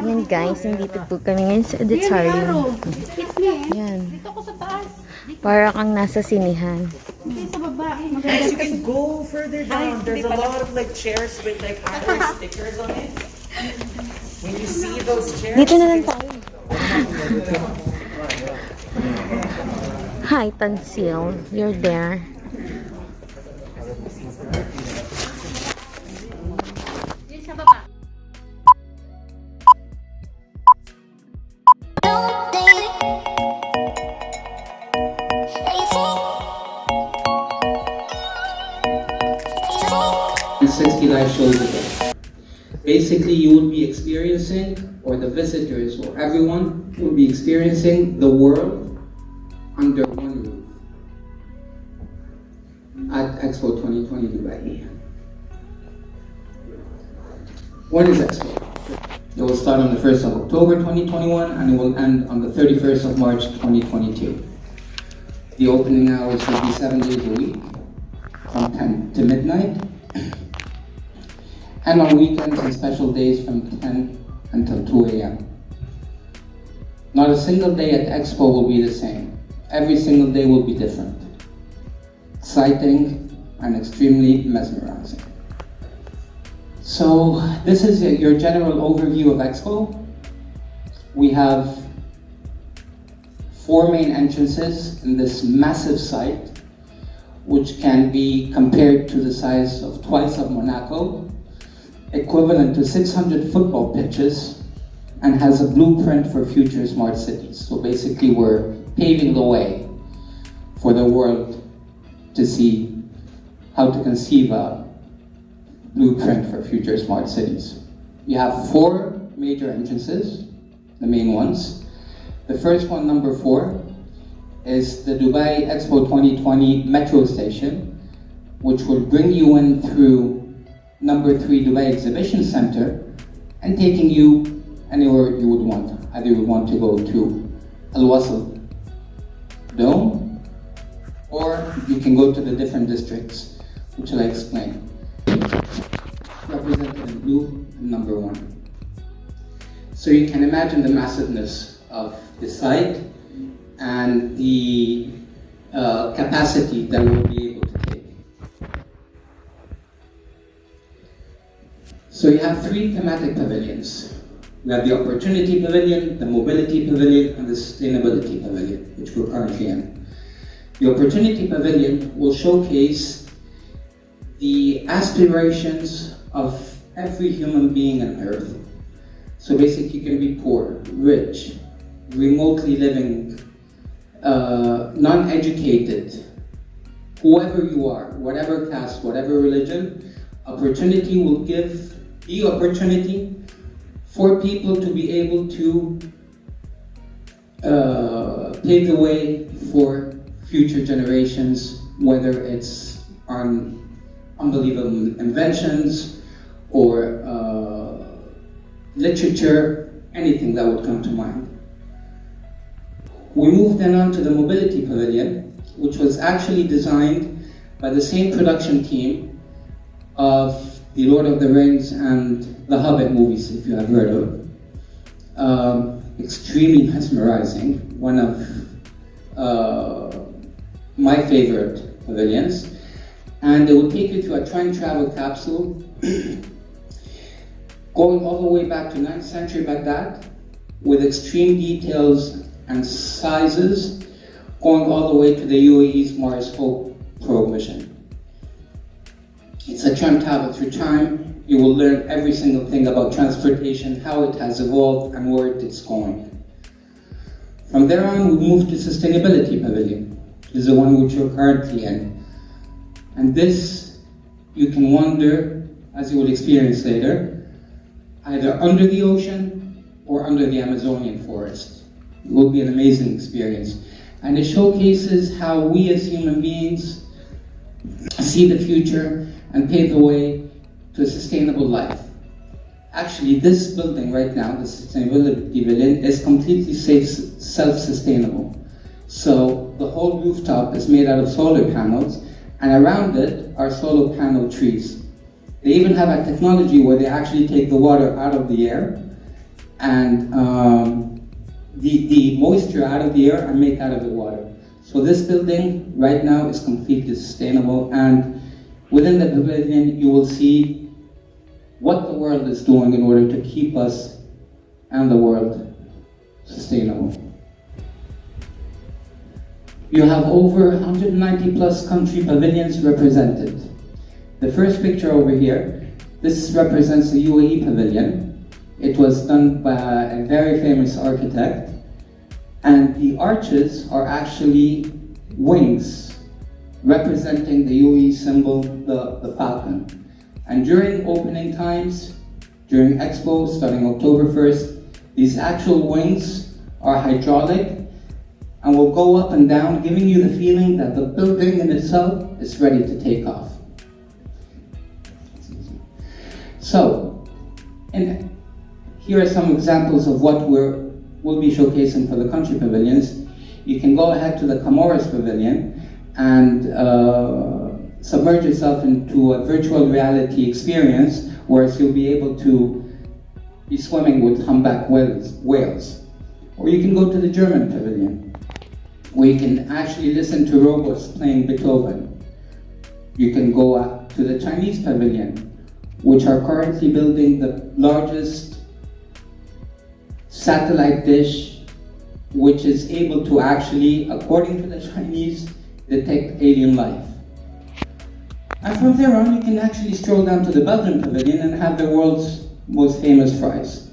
Yan guys, nandito po kami ngayon sa auditorium. Yan. Dito ako sa taas. Para kang nasa sinihan. Dito sa baba. Guys, you can go further down. There's a lot of like chairs with like other stickers on it. When you see those chairs, Dito na lang tayo. Hi, Tansil. You're there. Dito sa baba. And 60 live shows a day. Basically, you would be experiencing, or the visitors, or everyone would be experiencing the world under one roof at Expo 2020 Dubai. When is Expo? It will start on the 1st of October 2021 and it will end on the 31st of March 2022. The opening hours will be 7 days a week, from 10 to midnight, and on weekends and special days from 10 until 2 a.m. Not a single day at Expo will be the same. Every single day will be different, exciting, and extremely mesmerizing. So this is your general overview of Expo. We have 4 main entrances in this massive site, which can be compared to the size of twice of Monaco, equivalent to 600 football pitches, and has a blueprint for future smart cities. So basically we're paving the way for the world to see how to conceive a blueprint for future smart cities. You have 4 major entrances, the main ones. The first one, number 4, is the Dubai Expo 2020 metro station, which will bring you in through number 3 Dubai Exhibition Center and taking you anywhere you would want. Either you would want to go to Al Wasl Dome, or you can go to the different districts, which I'll explain. Represented in blue, number 1. So you can imagine the massiveness of the site and the capacity that we'll be able to take. So you have 3 thematic pavilions. We have the Opportunity Pavilion, the Mobility Pavilion, and the Sustainability Pavilion, which we're currently in. The Opportunity Pavilion will showcase the aspirations of every human being on Earth. So basically you can be poor, rich, remotely living, non-educated, whoever you are, whatever caste, whatever religion, Opportunity will give the opportunity for people to be able to pave the way for future generations, whether it's on unbelievable inventions or literature, anything that would come to mind. We moved then on to the Mobility Pavilion, which was actually designed by the same production team of the Lord of the Rings and the Hobbit movies, if you have heard of. Extremely mesmerizing, one of my favorite pavilions. And it will take you to a time travel capsule going all the way back to 9th century Baghdad with extreme details and sizes, going all the way to the UAE's Mars Hope probe mission. It's a time travel through time. You will learn every single thing about transportation, how it has evolved, and where it's going. From there on, we move to Sustainability Pavilion. This is the one which you're currently in. And this, you can wander, as you will experience later, either under the ocean or under the Amazonian forest. It will be an amazing experience. And it showcases how we as human beings see the future and pave the way to a sustainable life. Actually, this building right now, the Sustainability Pavilion, is completely self-sustainable. So the whole rooftop is made out of solar panels, and around it are solar panel trees. They even have a technology where they actually take the water out of the air and the moisture out of the air are made out of the water. So this building right now is completely sustainable, and within the pavilion you will see what the world is doing in order to keep us and the world sustainable. You have over 190 plus country pavilions represented. The first picture over here, this represents the Uae Pavilion. It was done by a very famous architect, and the arches are actually wings representing the Uae symbol, the falcon. And during opening times, during Expo, starting October 1st, these actual wings are hydraulic and will go up and down, giving you the feeling that the building in itself is ready to take off. So, here are some examples of what we'll be showcasing for the country pavilions. You can go ahead to the Comoros Pavilion and submerge yourself into a virtual reality experience where you'll be able to be swimming with humpback whales. Or you can go to the German Pavilion, where you can actually listen to robots playing Beethoven. You can go out to the Chinese Pavilion, which are currently building the largest satellite dish, which is able to actually, according to the Chinese, detect alien life. And from there on, you can actually stroll down to the Belgian Pavilion and have the world's most famous fries.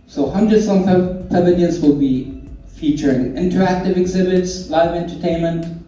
So hundreds of pavilions will be featuring interactive exhibits, live entertainment,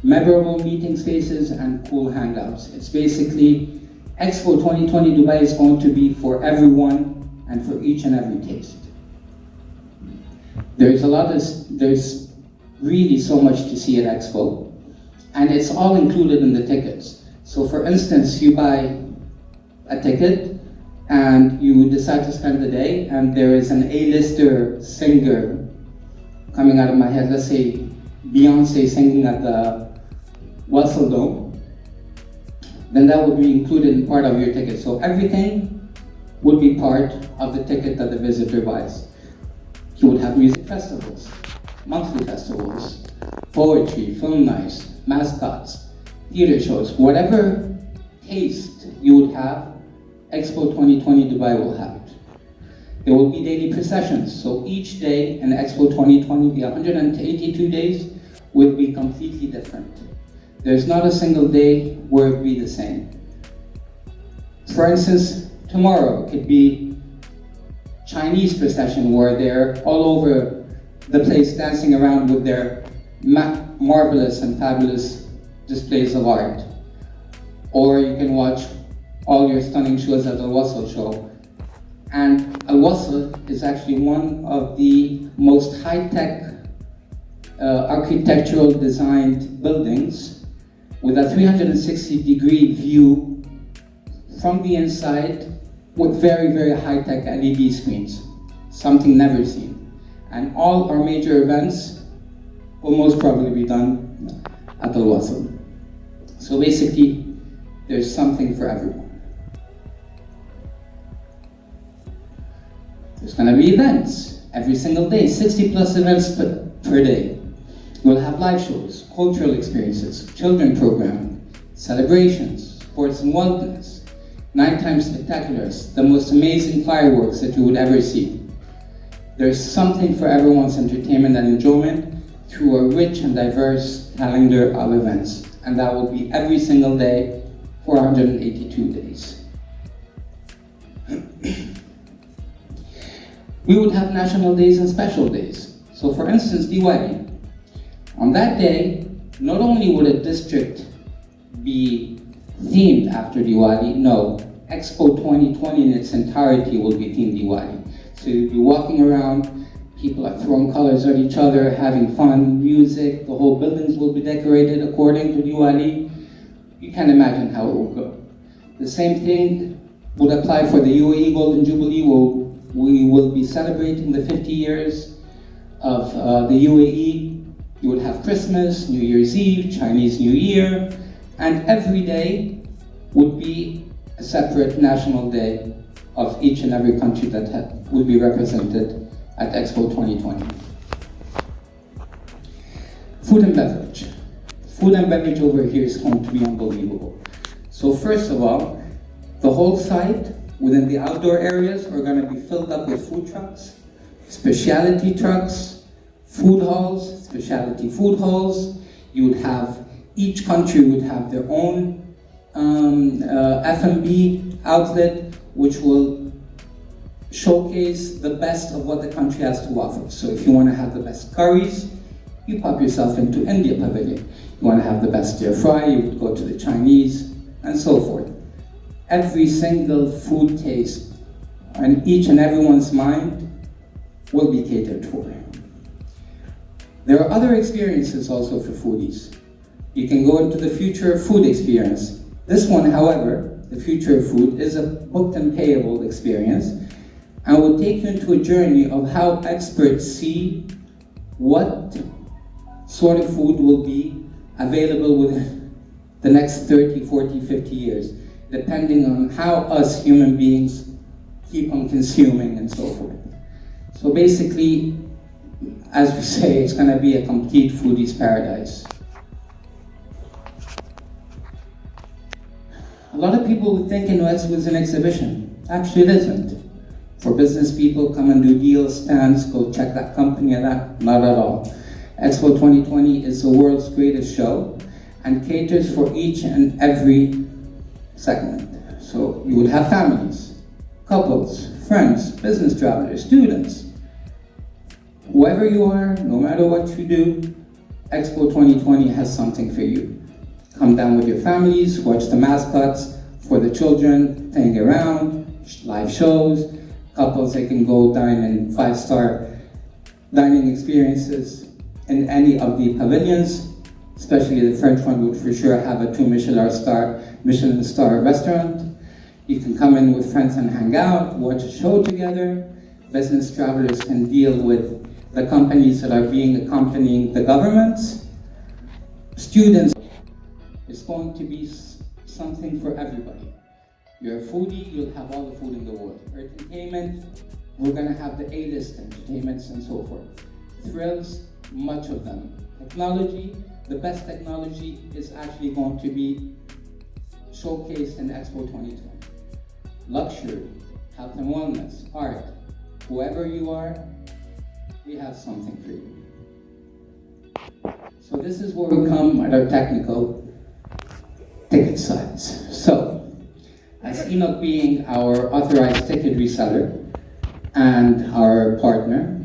memorable meeting spaces, and cool hangouts. It's basically Expo 2020 Dubai is going to be for everyone and for each and every taste. There's really so much to see at Expo, and it's all included in the tickets. So for instance, you buy a ticket and you decide to spend the day, and there is an A-lister singer coming out of my head, let's say Beyonce singing at the Wessel Dome, then that would be included in part of your ticket. So everything would be part of the ticket that the visitor buys. You would have music festivals, monthly festivals, poetry, film nights, mascots, theater shows, whatever taste you would have, Expo 2020 Dubai will have it. There will be daily processions, so each day in Expo 2020, the 182 days, will be completely different. There's not a single day where it will be the same. For instance, tomorrow could be Chinese procession where they're all over the place dancing around with their marvelous and fabulous displays of art. Or you can watch all your stunning shows at the Wasl show. And Al-Wasl is actually one of the most high-tech architectural designed buildings with a 360-degree view from the inside with very, very high-tech LED screens, something never seen. And all our major events will most probably be done at Al-Wasl. So basically, there's something for everyone. There's going to be events every single day, 60 plus events per day. We'll have live shows, cultural experiences, children programming, celebrations, sports and wellness, nighttime spectaculars, the most amazing fireworks that you would ever see. There's something for everyone's entertainment and enjoyment through a rich and diverse calendar of events. And that will be every single day for 182 days. We would have national days and special days. So for instance, Diwali. On that day, not only would a district be themed after Diwali, no, Expo 2020 in its entirety will be themed Diwali. So you'll be walking around, people are throwing colors at each other, having fun, music, the whole buildings will be decorated according to Diwali. You can imagine how it will go. The same thing would apply for the UAE Golden Jubilee. We will be celebrating the 50 years of the UAE. You would have Christmas, New Year's Eve, Chinese New Year, and every day would be a separate national day of each and every country that will be represented at Expo 2020. Food and beverage. Food and beverage over here is going to be unbelievable. So first of all, the whole site within the outdoor areas are going to be filled up with food trucks, specialty trucks, food halls, specialty food halls. You would have, each country would have their own F&B outlet, which will showcase the best of what the country has to offer. So if you want to have the best curries, you pop yourself into India Pavilion. You want to have the best stir fry, you would go to the Chinese, and so forth. Every single food taste and each and everyone's mind will be catered for. There are other experiences also for foodies. You can go into the Future of Food experience. This one, however, the Future of Food, is a booked and payable experience and will take you into a journey of how experts see what sort of food will be available within the next 30, 40, 50 years, depending on how us human beings keep on consuming and so forth. So basically, as we say, it's going to be a complete foodie's paradise. A lot of people would think Expo is an exhibition. Actually, it isn't. For business people, come and do deals, stands, go check that company and that. Not at all. Expo 2020 is the world's greatest show and caters for each and every segment. So you will have families, couples, friends, business travelers, students. Whoever you are, no matter what you do, Expo 2020 has something for you. Come down with your families, watch the mascots for the children, playing around, live shows. Couples, they can go dine in 5-star dining experiences in any of the pavilions, especially the French one would for sure have a 2 Michelin star restaurant. You can come in with friends and hang out, watch a show together. Business travelers can deal with the companies that are accompanying the governments. Students, it's going to be something for everybody. You're a foodie, you'll have all the food in the world. Entertainment, we're going to have the A-list entertainments and so forth. Thrills, much of them. Technology, the best technology is actually going to be showcased in Expo 2020. Luxury, health and wellness, art, whoever you are, we have something for you. So this is where we come at our technical ticket sites. So, as Enoch being our authorized ticket reseller and our partner,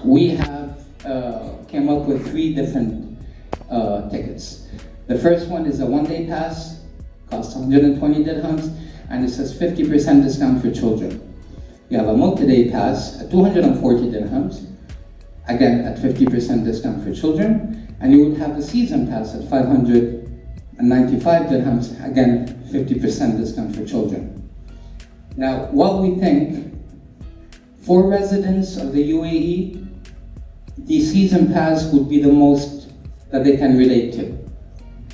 we have came up with 3 different tickets. The first one is a 1-day pass, costs 120 dirhams, and it says 50% discount for children. You have a multi-day pass at 240 dirhams, again at 50% discount for children, and you would have a season pass at 595 dirhams, again 50% discount for children. Now, what we think, for residents of the UAE, the season pass would be the most that they can relate to.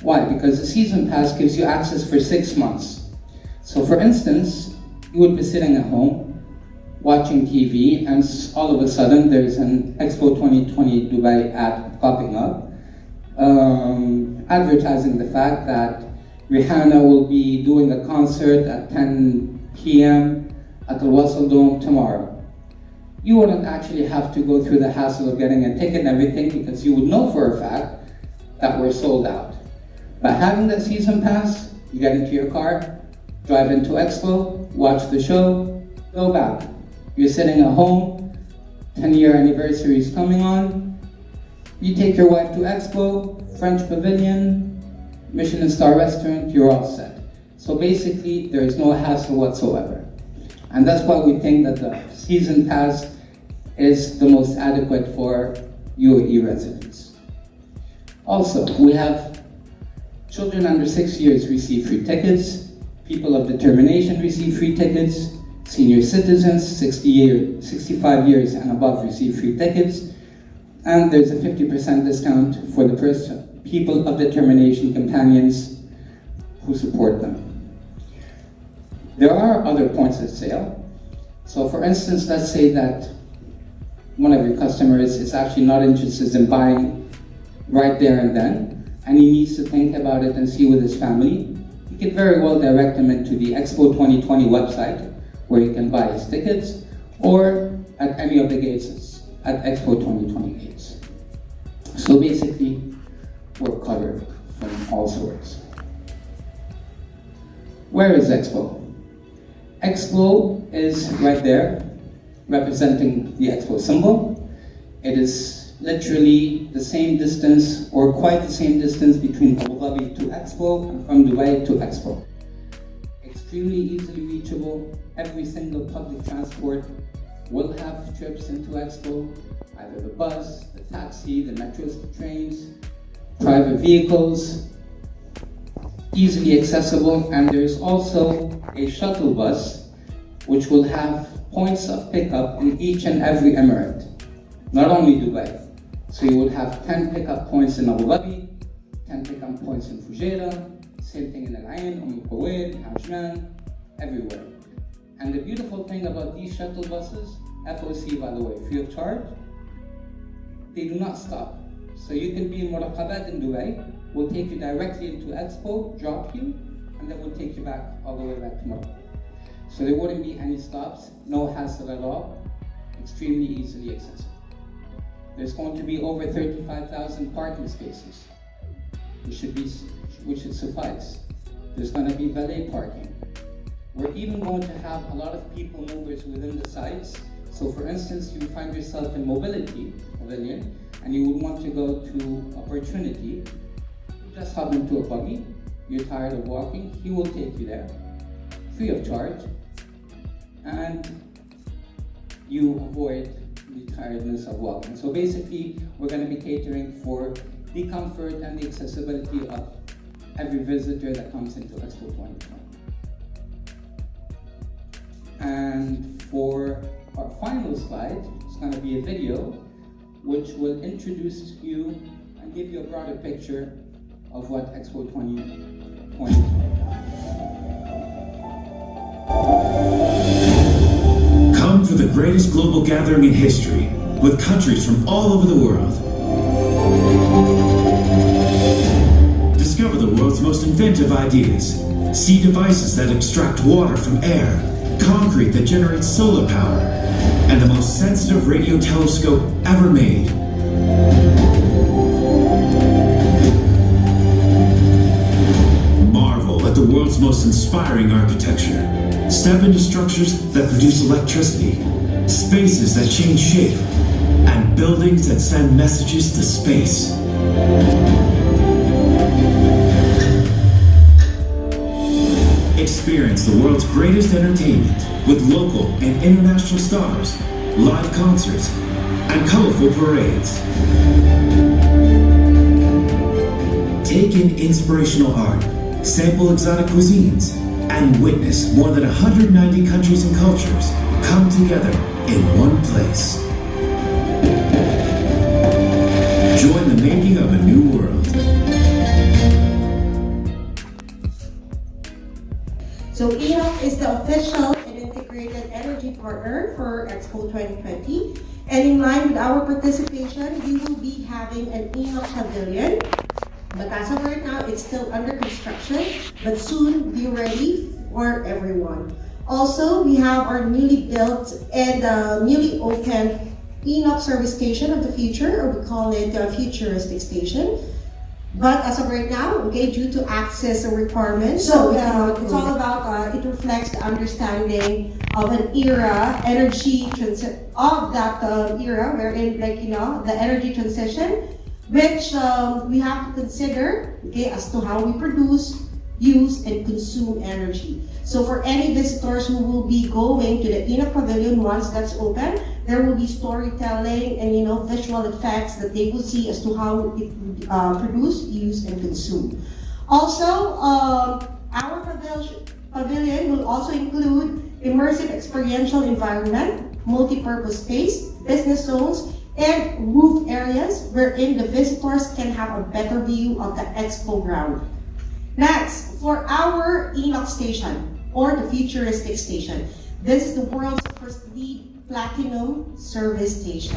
Why? Because the season pass gives you access for 6 months. So for instance, you would be sitting at home, watching TV, and all of a sudden there's an Expo 2020 Dubai ad popping up, advertising the fact that Rihanna will be doing a concert at 10 p.m. at the Wasl Dome tomorrow. You wouldn't actually have to go through the hassle of getting a ticket and everything because you would know for a fact that we're sold out. By having that season pass, you get into your car, drive into Expo, watch the show, go back. You're sitting at home, 10-year anniversary is coming on, you take your wife to Expo, French Pavilion, Michelin star restaurant, you're all set. So basically, there is no hassle whatsoever. And that's why we think that the season pass is the most adequate for UAE residents. Also, we have children under 6 years receive free tickets, people of determination receive free tickets, senior citizens 65 years and above receive free tickets, and there's a 50% discount for the people of determination companions who support them. There are other points of sale. So for instance, let's say that one of your customers is actually not interested in buying right there and then, and he needs to think about it and see with his family. You can very well direct him into the Expo 2020 website, where you can buy his tickets, or at any of the gates at Expo 2020 gates. So basically, we're covered from all sorts. Where is Expo? Expo is right there, representing the Expo symbol. It is literally the same distance, or quite the same distance, between Abu Dhabi to Expo and from Dubai to Expo. Extremely easily reachable. Every single public transport will have trips into Expo, either the bus, the taxi, the metros, the trains, private vehicles, easily accessible. And there's also a shuttle bus which will have points of pickup in each and every emirate, not only Dubai. So you would have 10 pickup points in Abu Dhabi, 10 pickup points in Fujairah, same thing in Al Ain, Kuwait, Hajman, everywhere. And the beautiful thing about these shuttle buses, FOC by the way, free of charge, they do not stop. So you can be in Muraqabat in Dubai, we'll take you directly into Expo, drop you, and then we'll take you back all the way back to Muraqabat. So there wouldn't be any stops, no hassle at all, extremely easily accessible. There's going to be over 35,000 parking spaces, which should suffice. There's going to be valet parking. We're even going to have a lot of people movers within the sites. So for instance, you find yourself in Mobility Pavilion, and you would want to go to Opportunity, just hop into a buggy, you're tired of walking, he will take you there, free of charge, and you avoid the tiredness of walking. So basically, we're going to be catering for the comfort and the accessibility of every visitor that comes into Expo 2020. And for our final slide, it's going to be a video which will introduce you and give you a broader picture of what Expo 2020 is. Come for the greatest global gathering in history, with countries from all over the world. Discover the world's most inventive ideas. See devices that extract water from air, concrete that generates solar power, and the most sensitive radio telescope ever made. Marvel at the world's most inspiring architecture. Step into structures that produce electricity, spaces that change shape, and buildings that send messages to space. Experience the world's greatest entertainment with local and international stars, live concerts, and colorful parades. Take in inspirational art, sample exotic cuisines, and witness more than 190 countries and cultures come together in one place. Join the making of a new world. So ENOC is the official and integrated energy partner for Expo 2020. And in line with our participation, we will be having an ENOC Pavilion. But as of right now, it's still under construction, but soon be ready for everyone. Also, we have our newly built and newly opened ENOC service station of the future, or we call it the Futuristic Station. But as of right now, okay, due to access requirements, so it's all about, it reflects the understanding of an era, of that era, wherein, like, the energy transition, which we have to consider, okay, as to how we produce, use, and consume energy. So for any visitors who will be going to the ENOC Pavilion once that's open, there will be storytelling and visual effects that they will see as to how it produce, use, and consume. Also, our pavilion will also include immersive experiential environment, multi-purpose space, business zones, and roof areas wherein the visitors can have a better view of the expo ground. Next, for our ENOC station, or the Futuristic Station, This is the world's first LEED Platinum service station.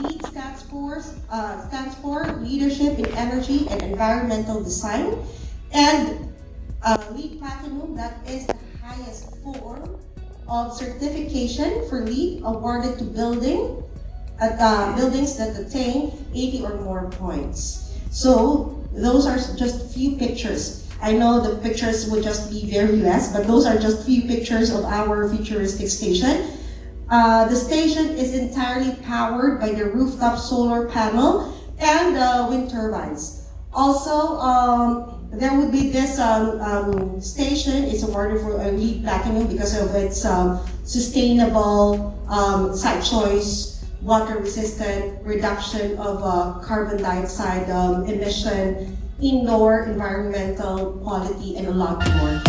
LEED stands for Leadership in Energy and Environmental Design, and LEED Platinum, that is the highest form of certification for LEED awarded to buildings that attain 80 or more points. So those are just a few pictures. I know the pictures would just be very less, but those are just few pictures of our futuristic station. The station is entirely powered by the rooftop solar panel and wind turbines. Also, there would be this station. It's awarded for a LEED Platinum because of its sustainable site choice, water-resistant, reduction of carbon dioxide emission, indoor environmental quality, and a lot more.